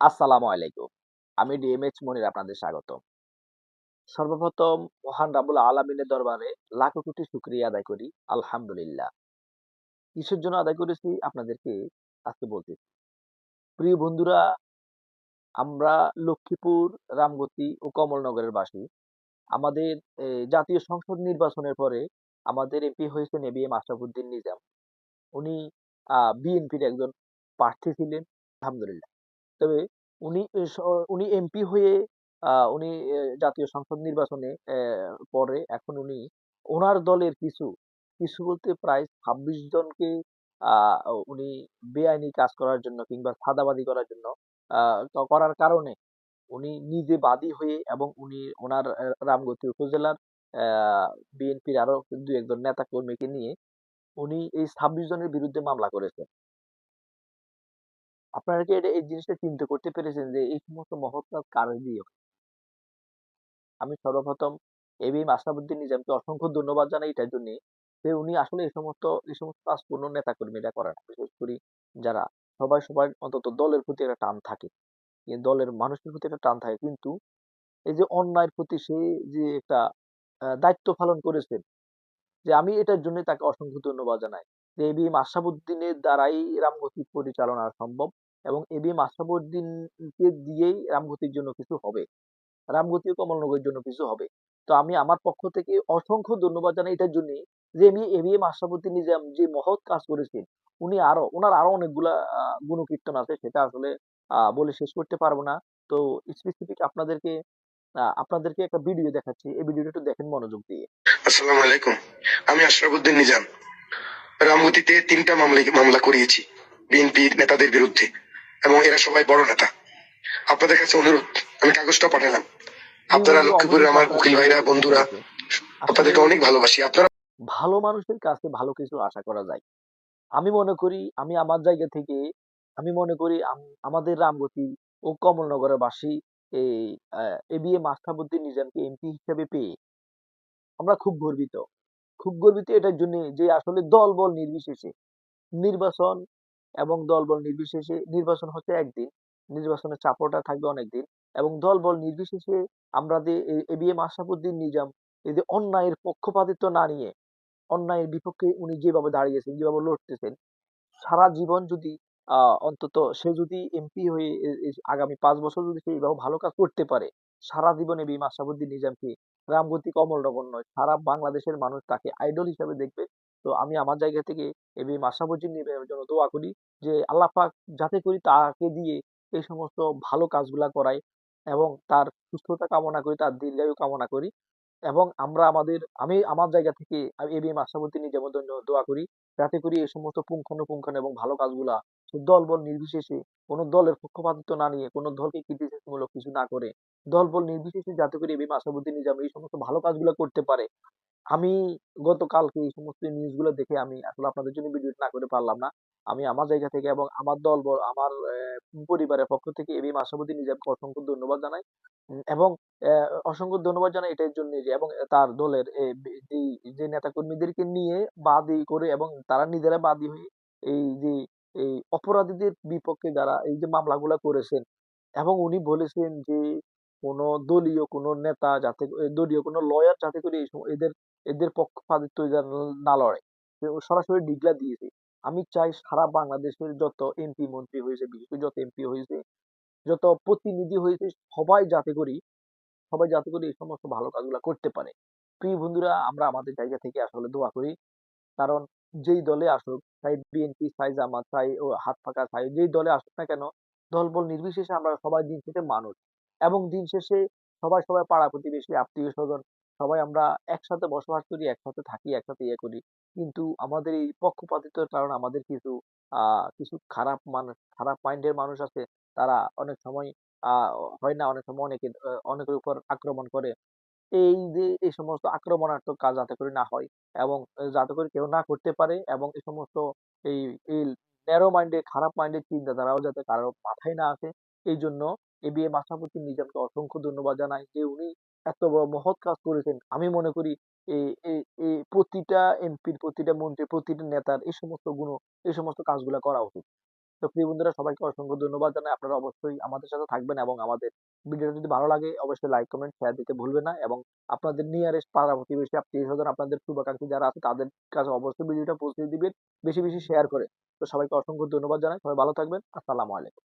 আসসালামু আলাইকুম। আমি ডিএমএইচ মনির আপনাদের স্বাগতম। সর্বপ্রথম মহান রাব্বুল আলামিনের দরবারে লাখো কোটি শুকরিয়া আদায় করি। আলহামদুলিল্লাহ। কিসের জন্য আদায় করেছি আপনাদেরকে আজকে বলতেছি। প্রিয় বন্ধুরা, আমরা লক্ষ্মীপুর, রামগতি ও কমলনগরের বাসী। আমাদের জাতীয় সংসদ নির্বাচনের পরে আমাদের এমপি হয়েছেন এবিএম আশরাফ উদ্দিন নিজাম। উনি বিএনপির একজন প্রার্থী ছিলেন। আলহামদুলিল্লাহ। তবে উনি উনি এমপি হয়ে উনি জাতীয় সংসদ নির্বাচনে পরে এখন উনি ওনার দলের কিছু বলতে প্রায় ২৬ জনকে আ উনি বেআইনি কাজ করার জন্য কিংবা চাঁদাবাজি করার জন্য আ করার কারণে উনি নিজে বাদী হয়ে এবং উনি ওনার রামগতি উপজেলার আ বিএনপির আরো ২-১ জন নেতাকর্মীকে নিয়ে উনি এই ২৬ জনের বিরুদ্ধে মামলা করেছেন। আপনারা কি এই জিনিসটা চিন্তা করতে পেরেছেন যে এই সমস্ত মহৎ কাজ কার দিয়ে হয়? আমি সর্বপ্রথম এবিএম আশরাফুদ্দিন নিজামকে অসংখ্য ধন্যবাদ জানাই এটার জন্যে যে উনি আসলে এই সমস্ত কাজ কোনো নেতাকর্মীরা করে না। বিশেষ করে যারা সবার অন্তত দলের প্রতি একটা টান থাকে। দলের মানুষের প্রতি একটা টান থাকে। কিন্তু এই যে অন্যায়ের প্রতি সে যে একটা দায়িত্ব পালন করেছেন, যে আমি এটার জন্যই তাকে অসংখ্য ধন্যবাদ জানাই। যে এবিএম আশরাফুদ্দিনের দ্বারাই রামগতি পরিচালনা সম্ভব এবং এবিএম আশরাফুদ্দিনকে দিয়েই রামগতির জন্য কিছু হবে। রামগতি ও কমলনগরের জন্য কিছু হবে। তো আমি আমার পক্ষ থেকে অসংখ্য ধন্যবাদ জানাই এটার জন্যে যে এবিএম আশরাফুদ্দিন নিজাম যে মহৎ কাজ করেছেন, উনার আরো অনেকগুলা গুণকীর্তন আছে সেটা আসলে বলে শেষ করতে পারবো না। তো স্পেসিফিক আপনাদেরকে একটা ভিডিও দেখাচ্ছি। এই ভিডিওটা একটু দেখেন মনোযোগ দিয়ে। আসসালামু আলাইকুম। আমি আশরাফুদ্দিন নিজাম রামগতিতে ৩টা মামলা করিয়েছি বিএনপি নেতাদের বিরুদ্ধে, এবং এরা সবাই বড় নেতা। আপনাদের কাছে অনুরোধ, আমি কাগজটা পাঠালাম। প্রিয় আপনারা বন্ধু, লক্ষ্মীপুরের অবশেষে আমার আপনারা উকিল ভাইরা, ভিডিওটি দেখতে বন্ধুরা, পেরেছেন। আসলে আপনাদেরকে অনেক ভালোবাসি। আপনারা ভালো মানুষের কাছে ভালো কিছু আশা করা যায়। আমি মনে করি আমি আমার জায়গা থেকে আমি মনে করি আমাদের রামগতি ও কমলনগরের বাসী এই এবিএম আস্থাবুদ্দিন নিজামকে এমপি হিসেবে পেয়ে আমরা খুব গর্বিত এটার জন্য যে আসলে দল বল নির্বিশেষে নির্বাচন এবং দলবল নির্বিশেষে নির্বাচন হচ্ছে একদিন, নির্বাচনের চাপটা থাকবে অনেকদিন এবং দলবল নির্বিশেষে আমরা যে এবিএম আশরাফুদ্দিন নিজাম এই যে অন্যায়ের পক্ষপাতিত্ব না নিয়ে অন্যায়ের বিপক্ষে উনি যেভাবে দাঁড়িয়েছেন, যেভাবে লড়তেছেন, সারা জীবন যদি অন্তত সে যদি এমপি হয়ে আগামী ৫ বছর যদি সে এইভাবে ভালো কাজ করতে পারে, সারা জীবন এবিএম আশরাফুদ্দিন নিজামকে রামগতি কমলনগর নয়, সারা বাংলাদেশের মানুষ তাকে আইডল হিসাবে দেখবে। তো আমি আমার জায়গা থেকে এবিএম আশরাফুদ্দিন নিজামের জন্য দোয়া করি যে আল্লাহ পাক যাতে করে তাকে দিয়ে এই সমস্ত ভালো কাজগুলা করায় এবং তার সুস্থতা কামনা করি, তার দীর্ঘায়ু কামনা করি। এবং আমি আমার জায়গা থেকে এবিএম আশরাফুদ্দিন নিজামের জন্য দোয়া করি যাতে করে এই সমস্ত পুঙ্খানুপুঙ্খানু এবং ভালো কাজগুলা দলবল নির্বিশেষে কোনো দলের পক্ষপাতিত্ব না নিয়ে কোনো দলকে ক্রিটিসিজম মূলক কিছু না করে দলবল নির্বিশেষে যাতে করে এবিএম আশরাফুদ্দিন নিজাম এই সমস্ত ভালো কাজগুলো করতে পারে। আমি গতকালকে এই সমস্ত নিউজগুলো দেখে আমি আসলে আপনাদের জন্য ভিডিওটা না করে পারলাম না। আমি আমার জায়গা থেকে এবং আমার দলবল আমার পরিবারের পক্ষ থেকে এবিএম আশরাফুদ্দিন নিজামকে অসংখ্য ধন্যবাদ জানাই। এবং অ্যা অসংখ্য ধন্যবাদ জানাই এটার জন্য যে এবং তার দলের যে নেতাকর্মীদেরকে নিয়ে বাদী করে এবং তারা নিজেরা বাদী হয়ে এই অপরাধীদের বিপক্ষে যারা এই যে মামলাগুলা করেছেন এবং উনি বলেছেন যে কোনো দলীয় কোনো নেতা যাতে দলীয় কোনো লয়ার যাতে করে এদের এদের পক্ষপাতিত্ব যেন না লড়ে। সরাসরি ডিগলা দিয়েছে। আমি চাই সারা বাংলাদেশের যত এমপি মন্ত্রী হয়েছে, বিশেষ করে যত এমপি হয়েছে, যত প্রতিনিধি হয়েছে সবাই যাতে করে এই সমস্ত ভালো কাজগুলা করতে পারে। প্রিয় বন্ধুরা, আমরা আমাদের জায়গা থেকে আসলে দোয়া করি। কারণ যেই দলে আসুক, চাই বিএনপি, চাই জামাত, চাই হাত পাখা, চাই যেই দলে আসুক না কেন, দলবল নির্বিশেষে আমরা সবাই দিন শেষে মানুষ। এবং দিন শেষে সবাই পাড়া প্রতিবেশী, আত্মীয়-স্বজন সবাই আমরা একসাথে বসবাস করি, একসাথে থাকি, একসাথে ইয়ে করি। কিন্তু আমাদের এই পক্ষপাতিত্বের কারণে আমাদের কিছু খারাপ মাইন্ডের মানুষ আছে। তারা অনেক সময় আ হয় না, অনেক সময় অনেকের উপর আক্রমণ করে। এই যে এই সমস্ত আক্রমণাত্মক কাজ যাতে করে না হয় এবং যাতে করে কেউ না করতে পারে এবং এই সমস্ত এই এই ন্যারো মাইন্ডেড খারাপ মাইন্ডেড চিন্তাধারাও যাতে কারো মাথায় না আসে, এই জন্য এবিএম আশরাফুদ্দিন নিজামকে অসংখ্য ধন্যবাদ জানাই যে উনি এত বড় মহৎ কাজ করেছেন। আমি মনে করি এই এই এই প্রতিটা এমপির, প্রতিটা মন্ত্রীর, প্রতিটা নেতার এই সমস্ত কাজগুলা করা উচিত। তো প্রিয় বন্ধুরা, সবাইকে অসংখ্য ধন্যবাদ জানাই। আপনারা অবশ্যই আমাদের সাথে থাকবেন এবং আমাদের ভিডিওটা যদি ভালো লাগে অবশ্যই লাইক, কমেন্ট, শেয়ার দিতে ভুলবেন না এবং আপনাদের নিয়ারেস্ট পাড়া প্রতিবেশী, আত্মীয়স্বজন, আপনাদের শুভাকাঙ্ক্ষী যারা আছে তাদের কাছে অবশ্যই ভিডিওটা পৌঁছে দিবেন বেশি বেশি শেয়ার করে। তো সবাইকে অসংখ্য ধন্যবাদ জানাই। সবাই ভালো থাকবেন। আসসালামু আলাইকুম।